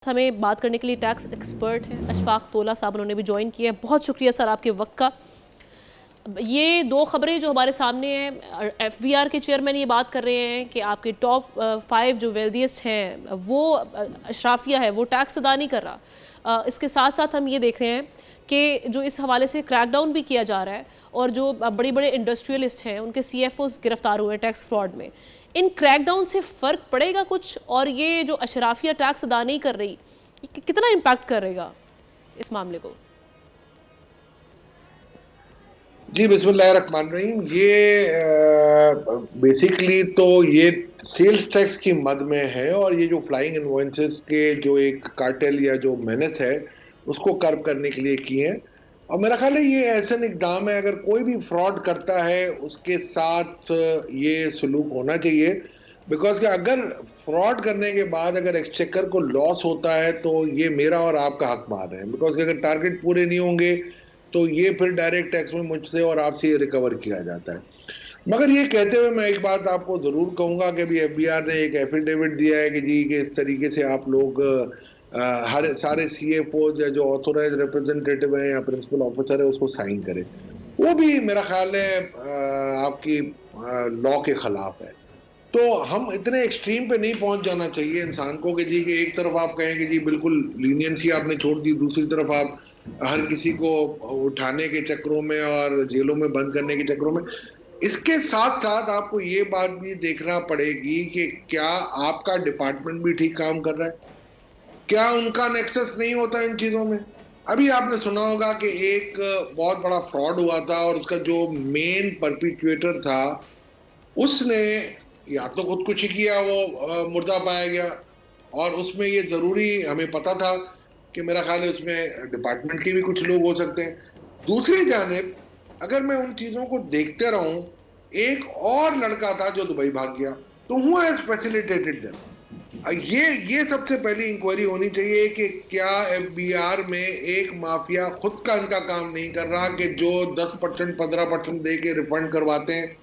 हमें बात करने के लिए टैक्स एक्सपर्ट हैं अशफाक तोला साहब, उन्होंने भी ज्वाइन किया है। बहुत शुक्रिया सर आपके वक्त का। ये दो खबरें जो हमारे सामने हैं, एफबीआर के चेयरमैन ये बात कर रहे हैं कि आपके टॉप 5 जो वेल्दियस्ट हैं वो अशराफिया है, वो टैक्स अदा नहीं कर रहा। इसके साथ साथ हम ये देख रहे हैं कि जो इस हवाले से क्रैकडाउन भी किया जा रहा है और जो बड़े बड़े इंडस्ट्रियलिस्ट हैं उनके सीएफओज गिरफ्तार हुए हैं टैक्स फ्रॉड में। इन क्रैकडाउन से फ़र्क पड़ेगा कुछ, और ये जो अशराफिया टैक्स अदा नहीं कर रही, ये कितना इम्पैक्ट करेगा इस मामले को? जी बिस्मिल्लाहिर्रहमानिर्रहीम। ये बेसिकली तो ये सेल्स टैक्स की मद में है और ये जो फ्लाइंग इनवॉइसेस के जो एक कार्टेल या जो मेनेस है उसको कर्व करने के लिए किए हैं। और मेरा ख्याल है ये ऐसा इकदाम है, अगर कोई भी फ्रॉड करता है उसके साथ ये सलूक होना चाहिए। बिकॉज कि अगर फ्रॉड करने के बाद अगर एक्सचेकर को लॉस होता है तो ये मेरा और आपका हक मार रहे हैं। बिकॉज कि अगर टारगेट पूरे नहीं होंगे तो ये फिर डायरेक्ट टैक्स में मुझसे और आपसे ये रिकवर किया जाता है। मगर ये कहते हुए मैं एक बात आपको जरूर कहूंगा कि अभी एफबीआर ने एक एफिडेविट दिया है कि जी कि इस तरीके से आप लोग हर सारे सीएफओ या जो ऑथोराइज रिप्रेजेंटेटिव है या प्रिंसिपल ऑफिसर है उसको साइन करें। वो भी मेरा ख्याल है आपकी लॉ के खिलाफ है। तो हम इतने एक्सट्रीम पे नहीं पहुंच जाना चाहिए इंसान को कि जी कि एक तरफ आप कहें कि जी बिल्कुल लीनियंसी आपने छोड़ दी, दूसरी तरफ आप हर किसी को उठाने के चक्रों में और जेलों में बंद करने के चक्रों में। इसके साथ साथ आपको ये बात भी देखना पड़ेगी कि क्या आपका डिपार्टमेंट भी ठीक काम कर रहा है, क्या उनका नेक्सस नहीं होता इन चीजों में। अभी आपने सुना होगा कि एक बहुत बड़ा फ्रॉड हुआ था और उसका जो मेन परपिट्यूएटर था उसने या तो खुदकुशी किया, वो मुर्दा पाया गया, और उसमें ये जरूरी हमें पता था कि मेरा ख्याल है उसमें डिपार्टमेंट के भी कुछ लोग हो सकते हैं। दूसरी जानिब अगर मैं उन चीजों को देखते रहूं, एक और लड़का था जो दुबई भाग गया, तो हुआ हैज फैसिलिटेटेड देम। ये सबसे पहली इंक्वायरी होनी चाहिए कि क्या एफबीआर में एक माफिया खुद का इनका काम नहीं कर रहा कि जो 10% 15% दे के रिफंड करवाते हैं।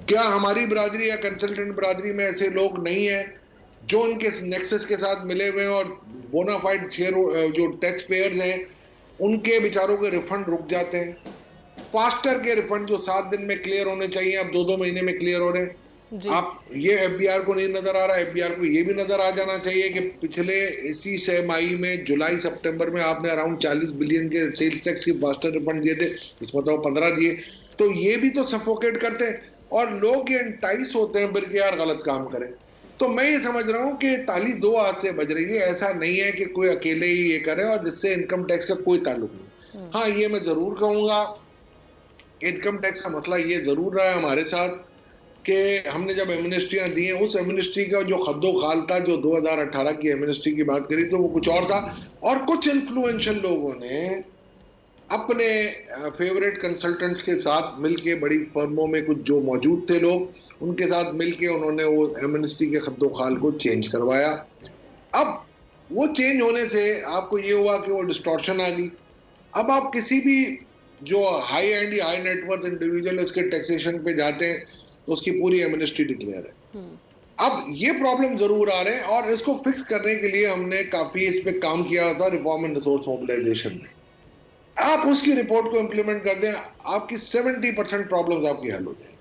क्या हमारी बिरादरी या कंसल्टेंट बिरादरी में ऐसे लोग नहीं है जो उनके नेक्सस के साथ मिले हुए हैं और बोनाफाइड शेयर जो टैक्स पेयर्स हैं उनके बेचारों के रिफंड रुक जाते हैं। फास्टर के रिफंड जो 7 दिन में क्लियर होने चाहिए अब 2-2 महीने में क्लियर हो रहे हैं। आप ये एफबीआर को नहीं नजर आ रहा, एफबीआर को ये भी नजर आ जाना चाहिए कि पिछले इसी छमाही में जुलाई सितंबर में आपने अराउंड 40 बिलियन के सेल्स टैक्स की फास्टर रिफंड दिए थे, इसमें तो 15 दिए। तो ये भी तो सफोकेट करते हैं और लोग ये इंटाइस होते हैं फिर कि यार गलत काम करें। तो मैं ये समझ रहा हूं कि ताली दो हाथ से बज रही है। ऐसा नहीं है कि कोई अकेले ही ये करे और जिससे इनकम टैक्स का कोई ताल्लुक नहीं। हाँ, ये मैं जरूर कहूंगा, इनकम टैक्स का मसला ये जरूर रहा है हमारे साथ कि हमने जब एमनेस्टियां दी हैं, उस एमनेस्टी का जो खद्दो खाल था, जो 2018 की एमनेस्टी की बात करी तो वो कुछ और था। और कुछ इन्फ्लुएंशियल लोगों ने अपने फेवरेट कंसल्टेंट्स के साथ मिलके, बड़ी फर्मों में कुछ जो मौजूद थे लोग, उनके साथ मिलके उन्होंने वो एमनेस्टी के खद्दो खाल को चेंज करवाया। अब वो चेंज होने से आपको ये हुआ कि वो डिस्टॉर्शन आ गई। अब आप किसी भी जो high and high net worth individual उसके टैक्सेशन पे जाते हैं तो उसकी पूरी एमनेस्टी डिक्लेयर है। अब ये प्रॉब्लम जरूर आ रहे हैं और इसको फिक्स करने के लिए हमने काफी इस पे काम किया था रिफॉर्म एंड रिसोर्स मोबिलाइजेशन में। आप उसकी रिपोर्ट को इंप्लीमेंट कर दें, आपकी 70% प्रॉब्लम्स आपकी हल हो जाएंगी।